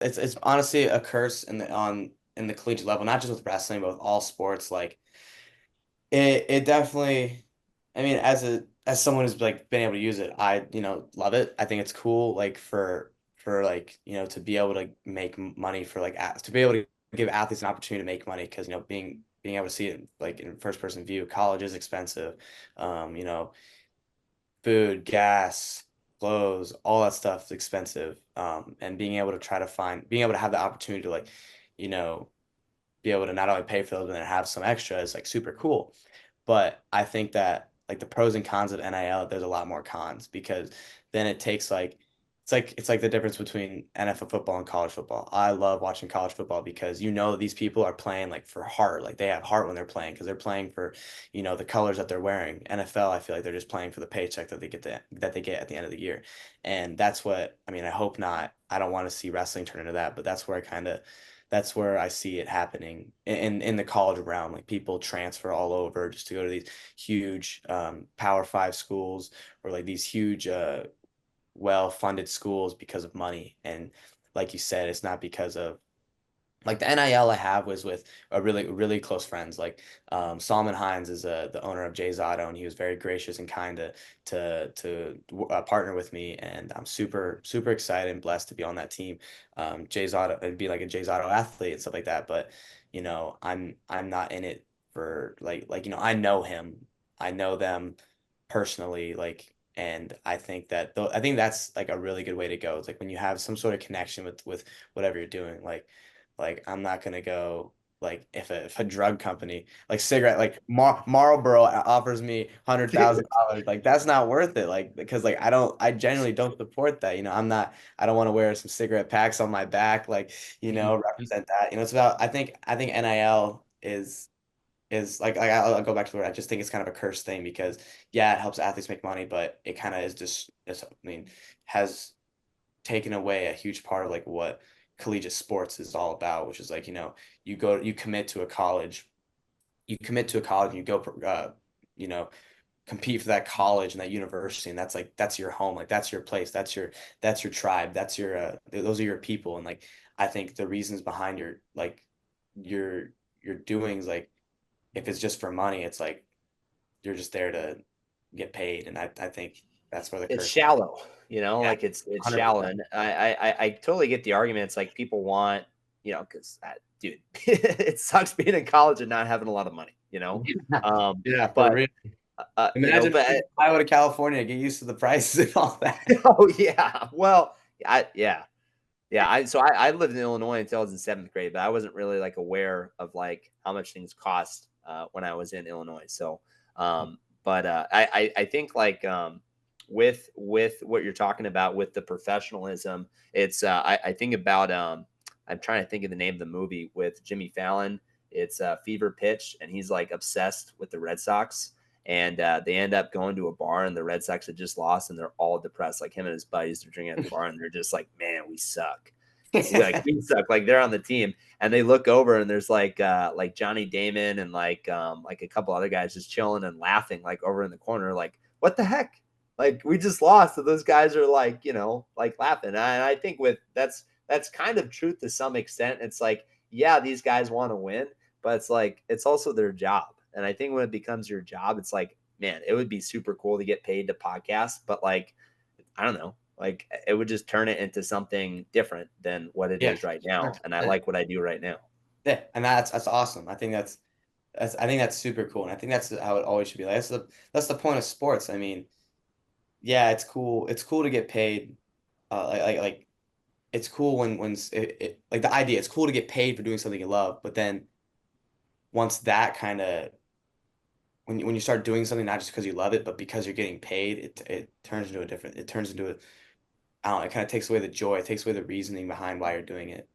it's honestly a curse in the collegiate level, not just with wrestling, but with all sports. Like it definitely, I mean, as someone who's like been able to use it, I love it. I think it's cool, like for like to be able to make money for like to be able to give athletes an opportunity to make money because being able to see it like in first person view. College is expensive. You know, food, gas, clothes, all that stuff is expensive. And being able to have the opportunity to like, you know, be able to not only pay for those, but then have some extra is like super cool. But I think that like the pros and cons of NIL, there's a lot more cons because then it takes like it's like the difference between NFL football and college football. I love watching college football because these people are playing like for heart, like they have heart when they're playing because they're playing for, the colors that they're wearing. NFL, I feel like they're just playing for the paycheck that they get at the end of the year. And that's what I mean, I hope not. I don't want to see wrestling turn into that, but that's where I see it happening in the college realm. Like people transfer all over just to go to these huge Power Five schools or like these huge well-funded schools because of money. And like you said, it's not because of like the NIL I have was with a really really close friends. Like Solomon Hines is the owner of Jay's Auto, and he was very gracious and kind to partner with me, and I'm super super excited and blessed to be on that team. Jay's Auto and be like a Jay's Auto athlete and stuff like that. But I'm not in it for I know him, I know them personally, like. And I think I think that's like a really good way to go. It's like when you have some sort of connection with whatever you're doing, like I'm not gonna go like if a drug company like cigarette like Marlboro offers me $100,000, like that's not worth it. Like because like I genuinely don't support that. I don't want to wear some cigarette packs on my back, like represent that. It's about I think NIL is like I'll go back to where I just think it's kind of a cursed thing because yeah, it helps athletes make money, but it kind of is just I mean has taken away a huge part of like what collegiate sports is all about, which is like, you commit to a college and you go, you know, compete for that college and that university. And that's your home. Like that's your place. That's your tribe. Those are your people. And like, I think the reasons behind your, your doings, like if it's just for money, it's like, you're just there to get paid. And I think that's where the It's curse. shallow, Yeah, like it's shallow. 100%. And I totally get the argument. It's like people want, because dude, it sucks being in college and not having a lot of money, Yeah, Um, yeah, for but real. Imagine but moving from Iowa to California, get used to the prices and all that. oh yeah, well, yeah. Yeah, I lived in Illinois until I was in seventh grade, but I wasn't really like aware of like how much things cost when I was in Illinois. So, but I think like with what you're talking about with the professionalism, it's I think about I'm trying to think of the name of the movie with Jimmy Fallon. It's Fever Pitch, and he's like obsessed with the Red Sox. And they end up going to a bar, and the Red Sox had just lost, and they're all depressed. Like him and his buddies are drinking at the bar, and they're just like, "Man, we suck." Like we suck. Like they're on the team, and they look over, and there's like Johnny Damon and like a couple other guys just chilling and laughing, like over in the corner. Like, what the heck? Like we just lost, and those guys are like like laughing. And I think with that's kind of truth to some extent. It's like, yeah, these guys want to win, but it's like it's also their job. And I think when it becomes your job, it's like, man, it would be super cool to get paid to podcast, but like, I don't know, like it would just turn it into something different than what it Yeah, is right now. And I 100%. like what I do right now. Yeah, and that's awesome. I think that's super cool, and I think that's how it always should be. Like that's the point of sports. I mean, yeah, it's cool. It's cool to get paid. Like it's cool when like the idea. It's cool to get paid for doing something you love, but then once that kind of when you start doing something not just because you love it, but because you're getting paid, it turns into a different. It turns into a I don't know. It kind of takes away the joy. It takes away the reasoning behind why you're doing it.